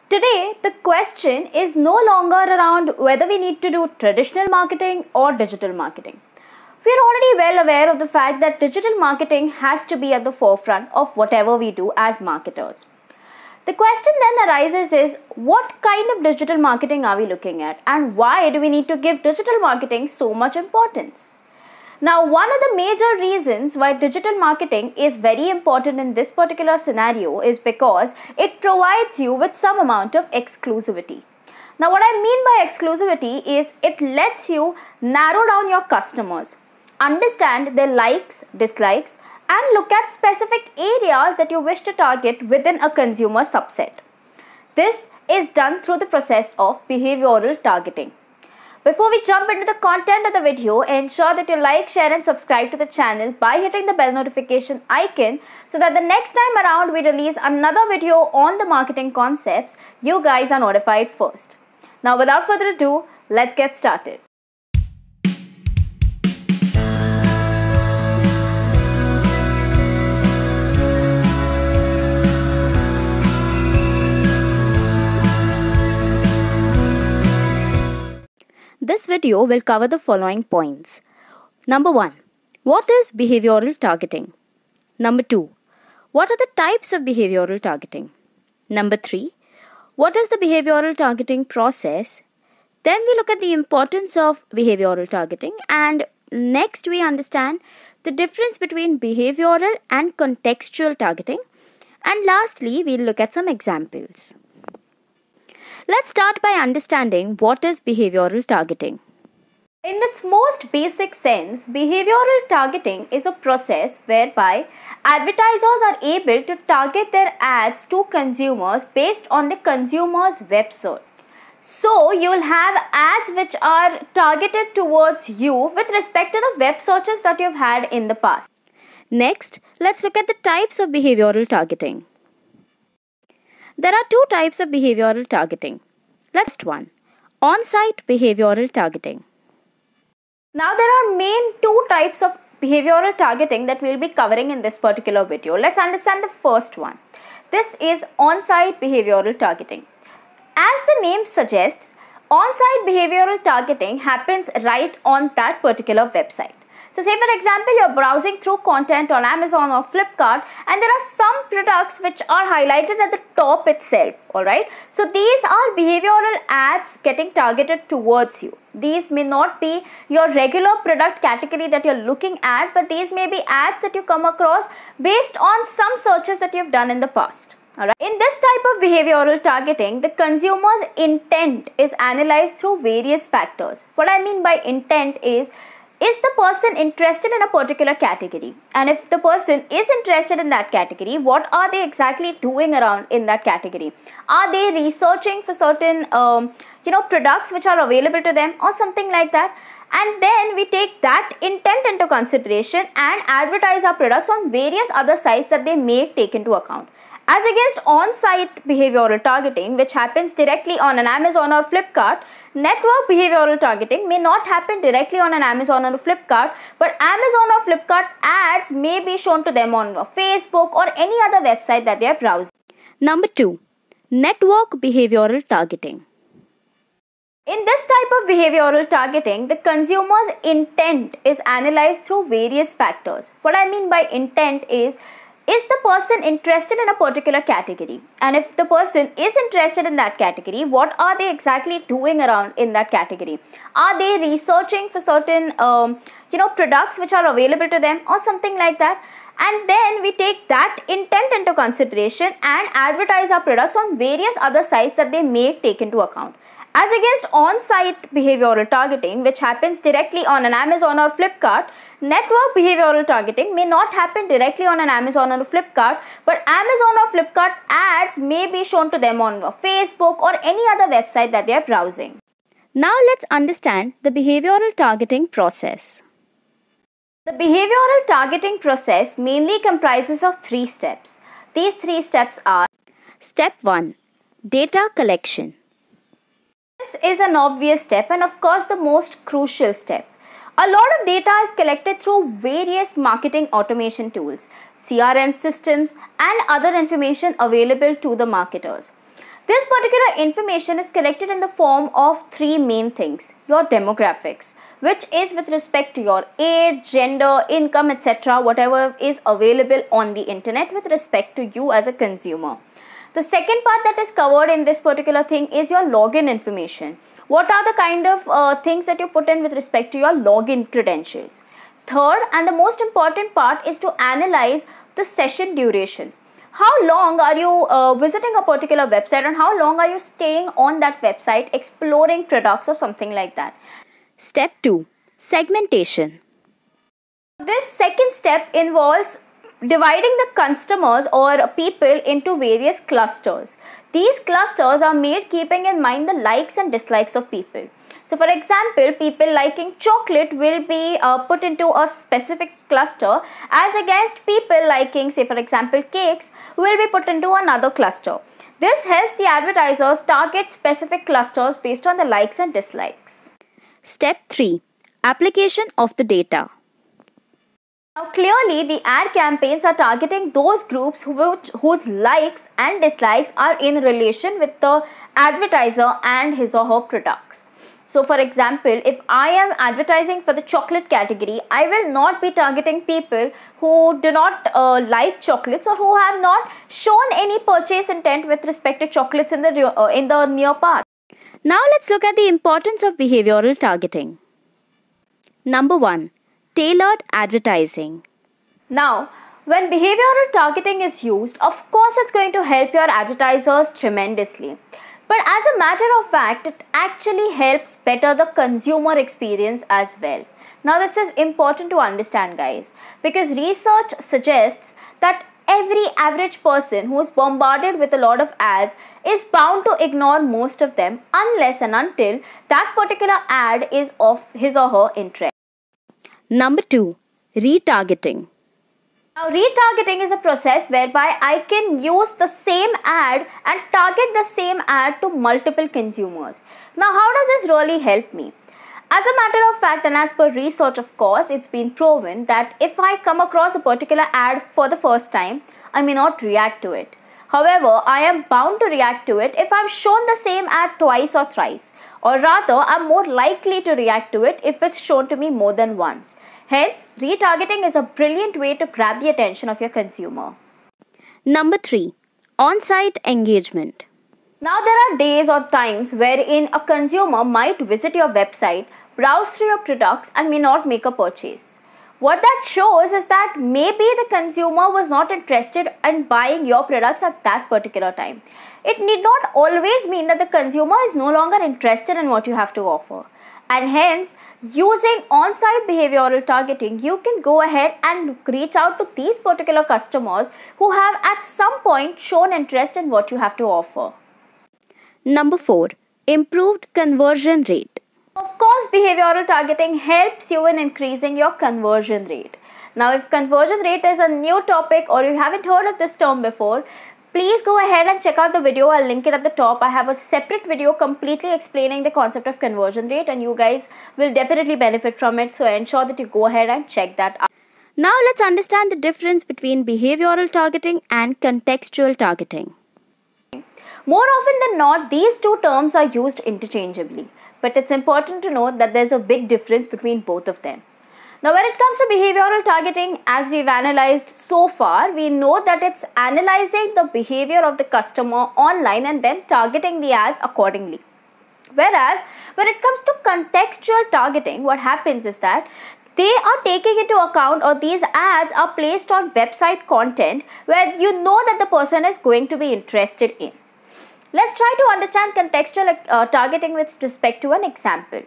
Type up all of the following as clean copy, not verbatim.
Today, the question is no longer around whether we need to do traditional marketing or digital marketing. We are already well aware of the fact that digital marketing has to be at the forefront of whatever we do as marketers. The question then arises is, what kind of digital marketing are we looking at, and why do we need to give digital marketing so much importance? Now, one of the major reasons why digital marketing is very important in this particular scenario is because it provides you with some amount of exclusivity. Now, what I mean by exclusivity is it lets you narrow down your customers, understand their likes, dislikes, and look at specific areas that you wish to target within a consumer subset. This is done through the process of behavioral targeting. Before we jump into the content of the video, ensure that you like, share and subscribe to the channel by hitting the bell notification icon so that the next time around we release another video on the marketing concepts, you guys are notified first. Now without further ado, let's get started. This video will cover the following points. Number 1. What is behavioral targeting? Number 2. What are the types of behavioral targeting? Number 3. What is the behavioral targeting process? Then we look at the importance of behavioral targeting, and next we understand the difference between behavioral and contextual targeting, and lastly we'll look at some examples. Let's start by understanding what is behavioral targeting. In its most basic sense, behavioral targeting is a process whereby advertisers are able to target their ads to consumers based on the consumer's web search. So, you will have ads which are targeted towards you with respect to the web searches that you've had in the past. Next, let's look at the types of behavioral targeting. There are two types of behavioral targeting. Let's one, on-site behavioral targeting. Now there are main two types of behavioral targeting that we'll be covering in this particular video. Let's understand the first one. This is on-site behavioral targeting. As the name suggests, on-site behavioral targeting happens right on that particular website. So say for example, you're browsing through content on Amazon or Flipkart and there are some products which are highlighted at the top itself, alright. So these are behavioral ads getting targeted towards you. These may not be your regular product category that you're looking at, but these may be ads that you come across based on some searches that you've done in the past. Alright. In this type of behavioral targeting, the consumer's intent is analyzed through various factors. What I mean by intent is the person interested in a particular category? And if the person is interested in that category, what are they exactly doing around in that category? Are they researching for certain products which are available to them or something like that? And then we take that intent into consideration and advertise our products on various other sites that they may take into account. As against on-site behavioral targeting, which happens directly on an Amazon or Flipkart, network behavioral targeting may not happen directly on an Amazon or Flipkart, but Amazon or Flipkart ads may be shown to them on Facebook or any other website that they are browsing. Number 2. Network behavioral targeting. In this type of behavioral targeting, the consumer's intent is analyzed through various factors. What I mean by intent is the person interested in a particular category? And if the person is interested in that category, what are they exactly doing around in that category? Are they researching for certain products which are available to them or something like that? And then we take that intent into consideration and advertise our products on various other sites that they may take into account. As against on-site behavioral targeting, which happens directly on an Amazon or Flipkart, network behavioral targeting may not happen directly on an Amazon or Flipkart, but Amazon or Flipkart ads may be shown to them on Facebook or any other website that they are browsing. Now let's understand the behavioral targeting process. The behavioral targeting process mainly comprises of 3 steps. These 3 steps are: Step 1. Data collection. This is an obvious step and of course the most crucial step. A lot of data is collected through various marketing automation tools, CRM systems and other information available to the marketers. This particular information is collected in the form of three main things. Your demographics, which is with respect to your age, gender, income, etc., whatever is available on the internet with respect to you as a consumer. The second part that is covered in this particular thing is your login information. What are the kind of things that you put in with respect to your login credentials? Third, and the most important part, is to analyze the session duration. How long are you visiting a particular website and how long are you staying on that website exploring products or something like that. Step 2. Segmentation. This second step involves dividing the customers or people into various clusters. These clusters are made keeping in mind the likes and dislikes of people. So for example, people liking chocolate will be put into a specific cluster, as against people liking, say for example, cakes will be put into another cluster. This helps the advertisers target specific clusters based on the likes and dislikes. Step 3. Application of the data. Now clearly the ad campaigns are targeting those groups whose likes and dislikes are in relation with the advertiser and his or her products. So for example, if I am advertising for the chocolate category, I will not be targeting people who do not like chocolates or who have not shown any purchase intent with respect to chocolates in the near past. Now let's look at the importance of behavioral targeting. Number 1. Tailored advertising. Now, when behavioral targeting is used, of course it's going to help your advertisers tremendously. But as a matter of fact, it actually helps better the consumer experience as well. Now this is important to understand, guys, because research suggests that every average person who is bombarded with a lot of ads is bound to ignore most of them unless and until that particular ad is of his or her interest. Number 2. Retargeting. Now, retargeting is a process whereby I can use the same ad and target the same ad to multiple consumers. Now, how does this really help me? As a matter of fact, and as per research, of course, it's been proven that if I come across a particular ad for the first time, I may not react to it. However, I am bound to react to it if I'm shown the same ad twice or thrice. Or rather, I'm more likely to react to it if it's shown to me more than once. Hence, retargeting is a brilliant way to grab the attention of your consumer. Number 3. On-site engagement. Now, there are days or times wherein a consumer might visit your website, browse through your products and may not make a purchase. What that shows is that maybe the consumer was not interested in buying your products at that particular time. It need not always mean that the consumer is no longer interested in what you have to offer. And hence, using on-site behavioral targeting, you can go ahead and reach out to these particular customers who have at some point shown interest in what you have to offer. Number 4. Improved conversion rate. Of course, behavioral targeting helps you in increasing your conversion rate. Now, if conversion rate is a new topic or you haven't heard of this term before, please go ahead and check out the video. I'll link it at the top. I have a separate video completely explaining the concept of conversion rate and you guys will definitely benefit from it. So ensure that you go ahead and check that out. Now let's understand the difference between behavioral targeting and contextual targeting. More often than not, these two terms are used interchangeably. But it's important to note that there's a big difference between both of them. Now, when it comes to behavioral targeting, as we've analyzed so far, we know that it's analyzing the behavior of the customer online and then targeting the ads accordingly. Whereas, when it comes to contextual targeting, what happens is that they are taking into account, or these ads are placed on website content where you know that the person is going to be interested in. Let's try to understand contextual targeting with respect to an example.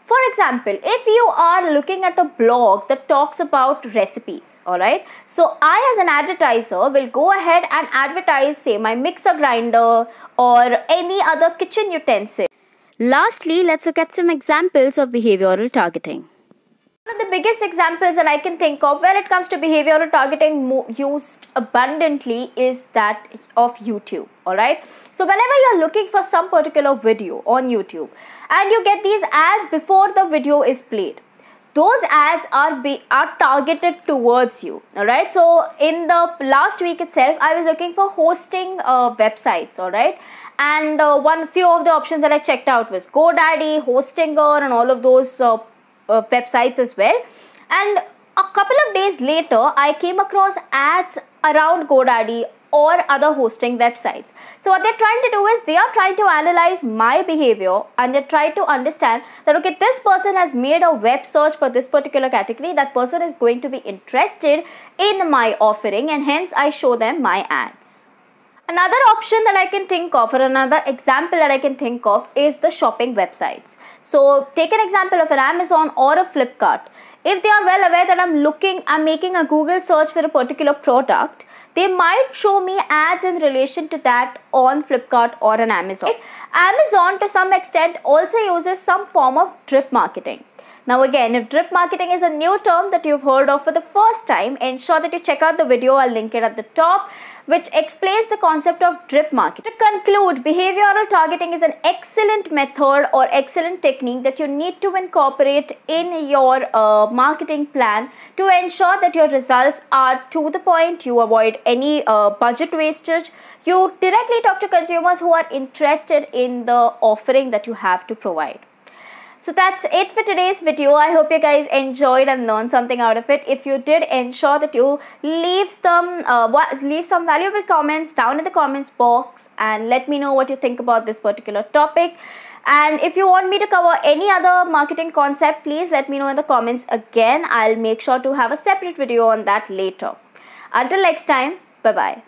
For example, if you are looking at a blog that talks about recipes, alright, so I as an advertiser will go ahead and advertise, say, my mixer grinder or any other kitchen utensil. Lastly, let's look at some examples of behavioral targeting. One of the biggest examples that I can think of where it comes to behavioral targeting used abundantly is that of YouTube, alright. So whenever you're looking for some particular video on YouTube and you get these ads before the video is played, those ads are targeted towards you. All right, so in the last week itself, I was looking for hosting websites. All right, and one few of the options that I checked out was GoDaddy, Hostinger, and all of those websites as well. And a couple of days later, I came across ads around GoDaddy or other hosting websites. So what they're trying to do is they are trying to analyze my behavior, and they try to understand that, okay, this person has made a web search for this particular category. That person is going to be interested in my offering, and hence I show them my ads. Another option that I can think of, or another example that I can think of, is the shopping websites. So take an example of an Amazon or a Flipkart. If they are well aware that I'm making a Google search for a particular product, they might show me ads in relation to that on Flipkart or an Amazon. Amazon, to some extent, also uses some form of drip marketing. Now again, if drip marketing is a new term that you've heard of for the first time, ensure that you check out the video, I'll link it at the top, which explains the concept of drip marketing. To conclude, behavioral targeting is an excellent method or excellent technique that you need to incorporate in your marketing plan to ensure that your results are to the point, you avoid any budget wastage, you directly talk to consumers who are interested in the offering that you have to provide. So that's it for today's video. I hope you guys enjoyed and learned something out of it. If you did, ensure that you leave some valuable comments down in the comments box and let me know what you think about this particular topic. And if you want me to cover any other marketing concept, please let me know in the comments again. I'll make sure to have a separate video on that later. Until next time, bye-bye.